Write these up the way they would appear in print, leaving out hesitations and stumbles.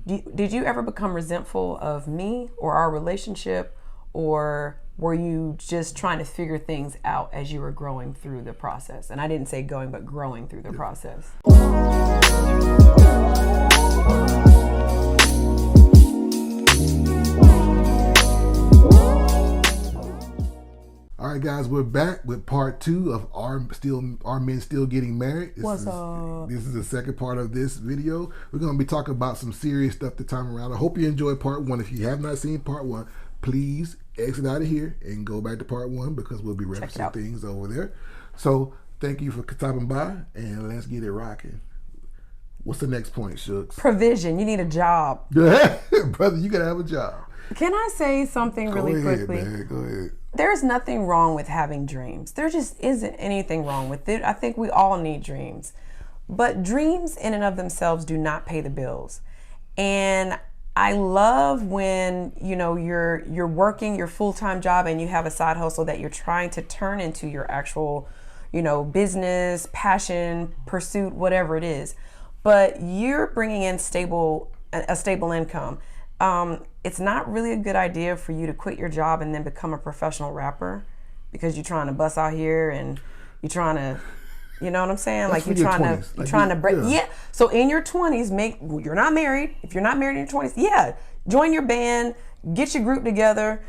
Did you ever become resentful of me or our relationship, or were you just trying to figure things out as you were growing through the process? And I didn't say going, but growing through the process. All right, guys, we're back with part 2 of our men still getting married. This is the second part of this video. We're going to be talking about some serious stuff this time around. I hope you enjoyed part 1. If you have not seen part 1, please exit out of here and go back to part 1 because we'll be referencing things over there. So thank you for stopping by, and let's get it rocking. What's the next point, Shooks? Provision. You need a job. Brother, you got to have a job. Can I say something really quickly? Man, go ahead. There's nothing wrong with having dreams. There just isn't anything wrong with it. I think we all need dreams. But dreams in and of themselves do not pay the bills. And I love when, you're working your full-time job and you have a side hustle that you're trying to turn into your actual, business, passion, pursuit, whatever it is. But you're bringing in a stable income. It's not really a good idea for you to quit your job and then become a professional rapper because you're trying to bust out here and you're trying to, you know what I'm saying? That's like you're trying to break. Yeah. So in your 20s, you're not married. If you're not married in your 20s, join your band, get your group together,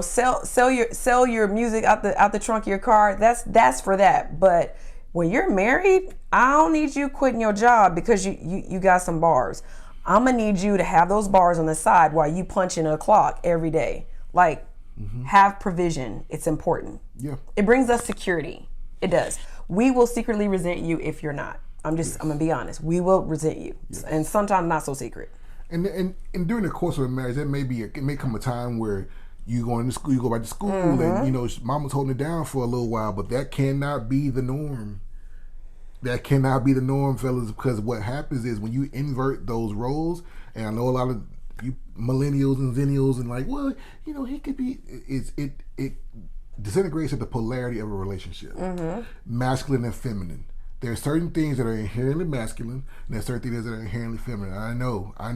sell your music out the trunk of your car. That's for that. But when you're married, I don't need you quitting your job because you got some bars. I'm gonna need you to have those bars on the side while you punch in a clock every day. Have provision. It's important. Yeah. It brings us security. It does. We will secretly resent you if you're not. I'm gonna be honest. We will resent you, and sometimes not so secret. And during the course of a marriage, it may come a time where you go back to school, and mama's holding it down for a little while, but that cannot be the norm. That cannot be the norm, fellas, because what happens is when you invert those roles, and I know a lot of you millennials and zennials and he could be, it disintegrates at the polarity of a relationship. Masculine and feminine. There are certain things that are inherently masculine, and there are certain things that are inherently feminine. I know, I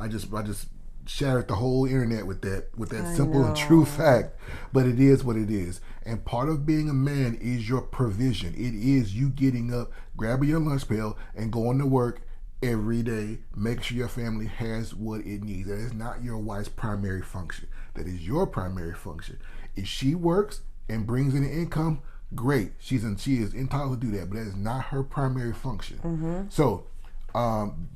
just shattered the whole internet with that simple and true fact, but it is what it is. And part of being a man is your provision. It is you getting up, grabbing your lunch pail, and going to work every day. Make sure your family has what it needs. That is not your wife's primary function. That is your primary function. If she works and brings in income, great. She is entitled to do that, but that is not her primary function. So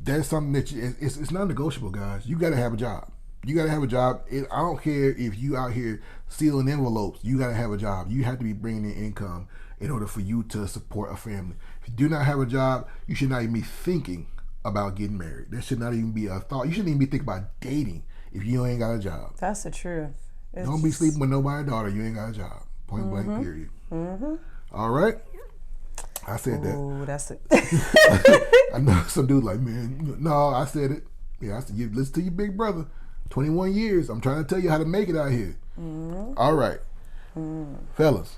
that's something that it's non-negotiable, guys. You got to have a job. You got to have a job. I don't care if you out here sealing envelopes. You got to have a job. You have to be bringing in income in order for you to support a family. If you do not have a job, you should not even be thinking about getting married. That should not even be a thought. You shouldn't even be thinking about dating if you ain't got a job. That's the truth. Don't be sleeping with nobody's daughter. You ain't got a job. Point blank, period. All right? I said that. Oh, that's it. I know some dude like, man, no, I said it. Yeah, I said, you listen to your big brother. 21 years. I'm trying to tell you how to make it out here. All right. Fellas,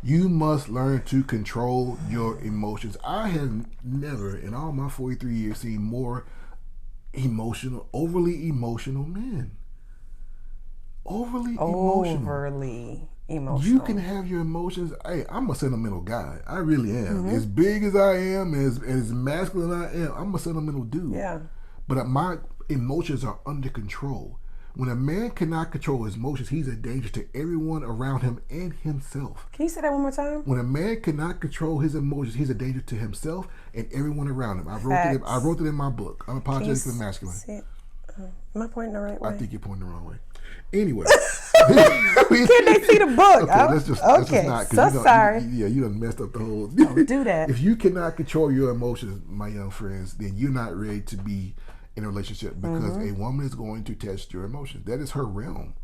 you must learn to control your emotions. I have never, in all my 43 years, seen more overly emotional men. Overly emotional. You can have your emotions. Hey, I'm a sentimental guy. I really am. As big as I am, as masculine I am, I'm a sentimental dude. Yeah. But my emotions are under control. When a man cannot control his emotions, he's a danger to everyone around him and himself. Can you say that one more time? When a man cannot control his emotions, he's a danger to himself and everyone around him. I wrote it in my book. I'm Unapologetically Masculine. Am I pointing the right way? I think you're pointing the wrong way. Anyway. Can they see the book? Okay, let's just not. Sorry. You done messed up the whole. Don't do that. If you cannot control your emotions, my young friends, then you're not ready to be in a relationship because a woman is going to test your emotions. That is her realm.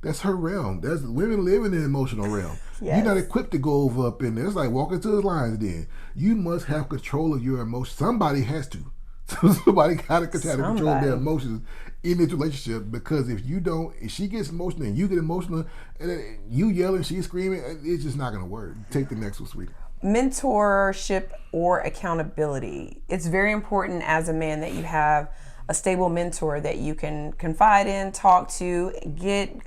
That's her realm. That's women live in the emotional realm. Yes. You're not equipped to go over up in there. It's like walking to the lion's den. You must have control of your emotions. Somebody has to. Somebody got to control their emotions in this relationship, because if you don't, if she gets emotional and you get emotional and you yelling, she's screaming, it's just not going to work. Take the next one, sweetie. mentorship or accountability. It's very important as a man that you have a stable mentor that you can confide in, talk to, get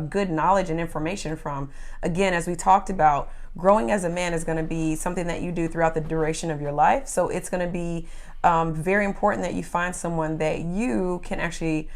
good knowledge and information from. Again, as we talked about, growing as a man is going to be something that you do throughout the duration of your life. So it's going to be very important that you find someone that you can actually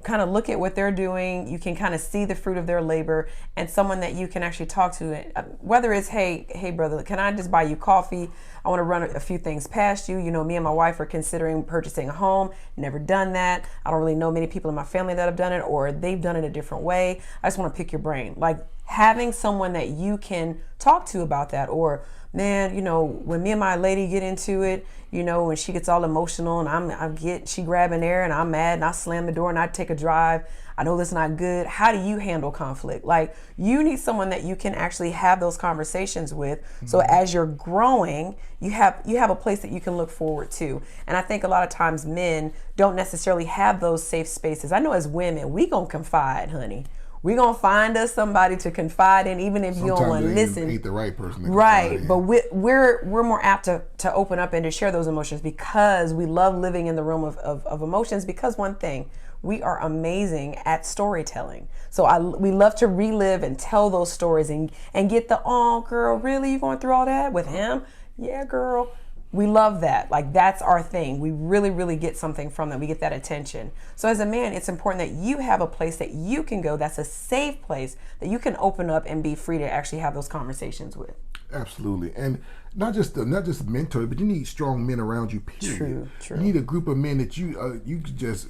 kind of look at what they're doing. You can kind of see the fruit of their labor, and someone that you can actually talk to, whether it's, hey brother, can I just buy you coffee? I want to run a few things past you. You know, me and my wife are considering purchasing a home. Never done that. I don't really know many people in my family that have done it, or they've done it a different way. I just want to pick your brain. Like, having someone that you can talk to about that. Or, man, you know, when me and my lady get into it, you know, when she gets all emotional and she grabbing air and I'm mad and I slam the door and I take a drive, I know that's not good. How do you handle conflict? Like, you need someone that you can actually have those conversations with. So as you're growing, you have a place that you can look forward to. And I think a lot of times men don't necessarily have those safe spaces. I know as women, we gonna confide, honey. We're going to find us somebody to confide in, even if you don't want to listen. Ain't the right person to right, confide in. But we're more apt to open up and to share those emotions, because we love living in the realm of emotions. Because one thing, we are amazing at storytelling. So we love to relive and tell those stories and get the, oh girl, really, you going through all that with him? Yeah, girl. We love that. Like, that's our thing. We really, really get something from that. We get that attention. So as a man, it's important that you have a place that you can go that's a safe place that you can open up and be free to actually have those conversations with. Absolutely. And not just mentors, but you need strong men around you, period. True. You need a group of men that you can just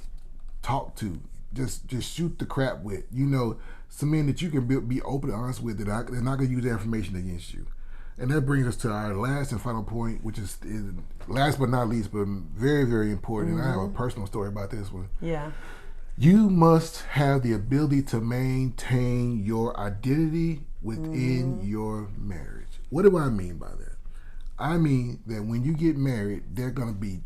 talk to, just shoot the crap with. You know, some men that you can be open and honest with, that they're not going to use that information against you. And that brings us to our last and final point, which is last but not least, but very, very important. And I have a personal story about this one. Yeah. You must have the ability to maintain your identity within your marriage. What do I mean by that? I mean that when you get married, there are going to be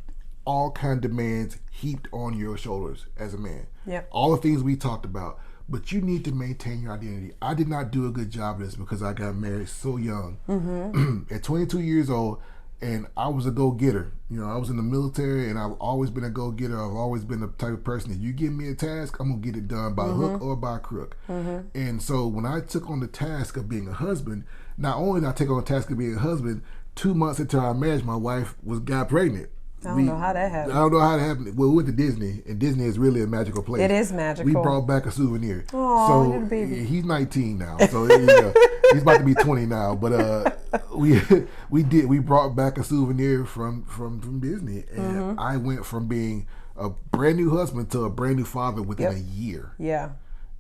all kind of demands heaped on your shoulders as a man. Yep. All the things we talked about. But you need to maintain your identity. I did not do a good job of this because I got married so young. At 22 years old, and I was a go-getter. You know, I was in the military, and I've always been a go-getter. I've always been the type of person, if you give me a task, I'm going to get it done by hook or by crook. And so when I took on the task of being a husband, not only did I take on the task of being a husband, 2 months into our marriage, my wife got pregnant. I don't know how that happened. I don't know how that happened. Well, we went to Disney, and Disney is really a magical place. It is magical. We brought back a souvenir. Oh, little baby. He's 19 now, so he's about to be 20 now. But we brought back a souvenir from Disney, and I went from being a brand new husband to a brand new father within a year. Yeah,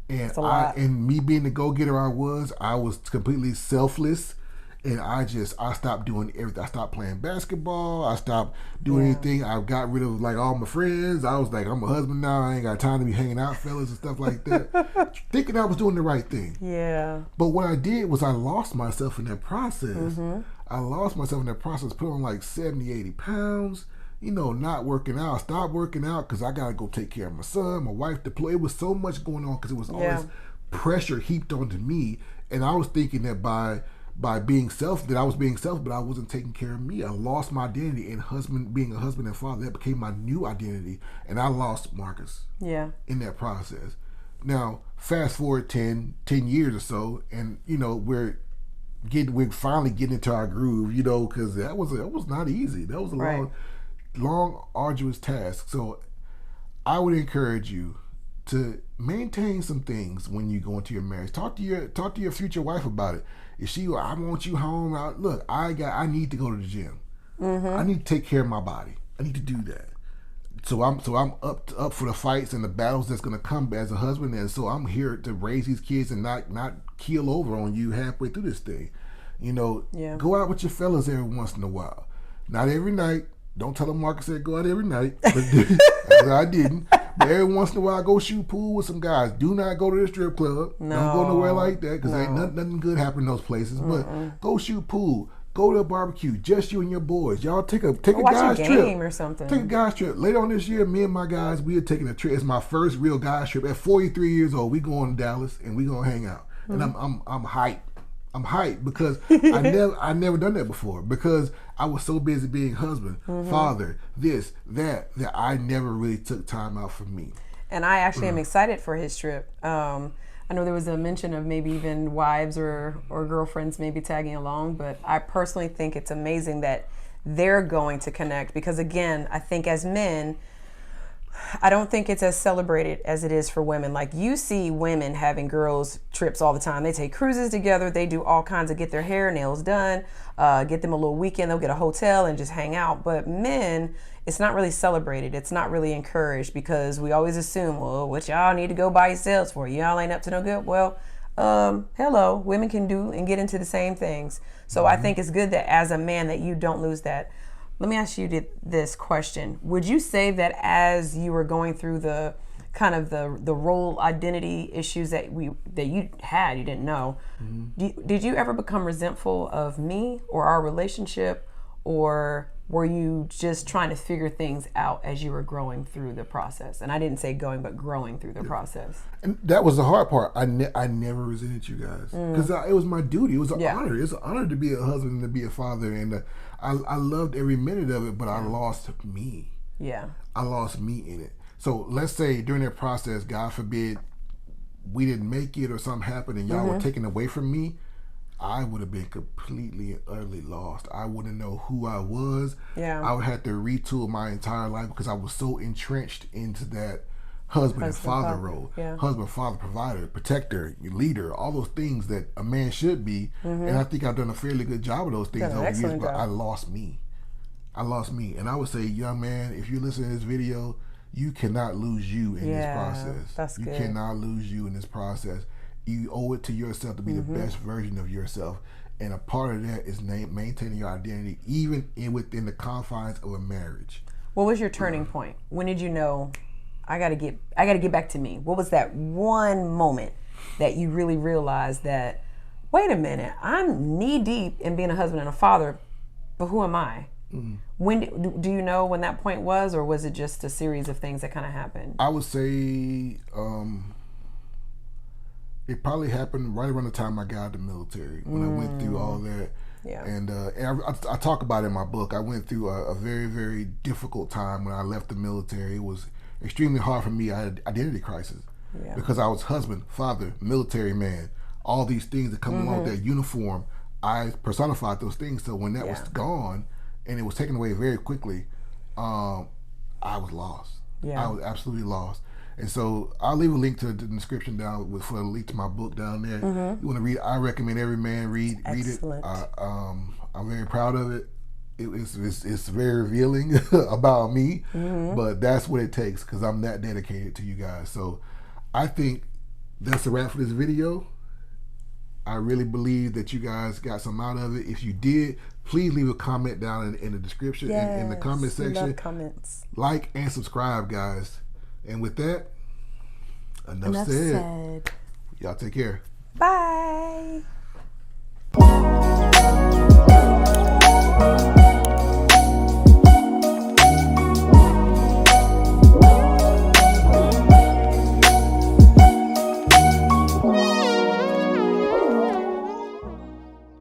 and that's a lot. And me being the go-getter I was completely selfless. And I stopped doing everything. I stopped playing basketball. I stopped doing anything. I got rid of like all my friends. I was like, I'm a husband now. I ain't got time to be hanging out, fellas, and stuff like that. Thinking I was doing the right thing. Yeah. But what I did was I lost myself in that process. I lost myself in that process, put on like 70, 80 pounds, you know, not working out. Stopped working out because I got to go take care of my son, my wife deployed. It was so much going on because it was all this pressure heaped onto me. And I was thinking that by being that I was being self, but I wasn't taking care of me. I lost my identity in being a husband and father. That became my new identity, and I lost Marcus. Yeah. In that process. Now, fast forward 10 years or so, and you know we're finally getting into our groove. You know, because that was not easy. That was a long, arduous task. So, I would encourage you to maintain some things when you go into your marriage. Talk to your future wife about it. If I want you home, look, I need to go to the gym. I need to take care of my body. I need to do that. So I'm up for the fights and the battles that's gonna come as a husband, and so I'm here to raise these kids and not keel over on you halfway through this thing. You know, go out with your fellas every once in a while. Not every night. Don't tell them Marcus said go out every night. But I didn't. But every once in a while, go shoot pool with some guys. Do not go to the strip club. No. Don't go nowhere like that because ain't nothing good happen in those places. But go shoot pool. Go to a barbecue. Just you and your boys. Y'all take a guys trip. Or something. Take a guys trip. Later on this year, me and my guys, we are taking a trip. It's my first real guys trip. At 43 years old, we going to Dallas and we gonna hang out. And I'm hyped. I'm hyped because I never done that before because I was so busy being husband, father, this, that I never really took time out for me. And I actually am excited for his trip. I know there was a mention of maybe even wives or girlfriends maybe tagging along, but I personally think it's amazing that they're going to connect because, again, I think as men, I don't think it's as celebrated as it is for women. Like, you see women having girls trips all the time. They take cruises together. They do all kinds of get their hair, nails done, get them a little weekend. They'll get a hotel and just hang out. But men, it's not really celebrated. It's not really encouraged because we always assume, well, what y'all need to go by yourselves for? Y'all ain't up to no good. Well, hello, women can do and get into the same things. So I think it's good that as a man that you don't lose that. Let me ask you this question. Would you say that as you were going through the kind of the role identity issues that you had, you didn't know, did you ever become resentful of me or our relationship, or were you just trying to figure things out as you were growing through the process? And I didn't say going, but growing through the process. And that was the hard part. I never resented you guys because it was my duty. It was an honor. It's an honor to be a husband and to be a father. And I loved every minute of it, but I lost me. Yeah. I lost me in it. So let's say during that process, God forbid, we didn't make it or something happened and y'all were taken away from me, I would have been completely and utterly lost. I wouldn't know who I was. Yeah. I would have to retool my entire life because I was so entrenched into that husband and father role. Yeah. Husband, father, provider, protector, leader, all those things that a man should be. And I think I've done a fairly good job of those things over the years, but I lost me. And I would say, young man, if you listen to this video, you cannot lose you in this process. That's good. You cannot lose you in this process. You owe it to yourself to be the best version of yourself. And a part of that is maintaining your identity, even within the confines of a marriage. What was your turning point? When did you know, I gotta get back to me? What was that one moment that you really realized that, wait a minute, I'm knee deep in being a husband and a father, but who am I? When do you know when that point was, or was it just a series of things that kind of happened? I would say it probably happened right around the time I got out of the military, when I went through all that. Yeah. And I talk about it in my book. I went through a very, very difficult time when I left the military. It was extremely hard for me. I had an identity crisis because I was husband, father, military man, all these things that come along with that uniform. I personified those things. So when that was gone and it was taken away very quickly, I was lost. I was absolutely lost. And so I'll leave a link to the description down for a link to my book down there. You want to read? I recommend every man read it. I'm very proud of it. It's very revealing about me, but that's what it takes because I'm that dedicated to you guys. So I think that's a wrap for this video. I really believe that you guys got some out of it. If you did, please leave a comment down in the description, in the comment section. Love comments. Like and subscribe, guys. And with that, enough said. Y'all take care. Bye.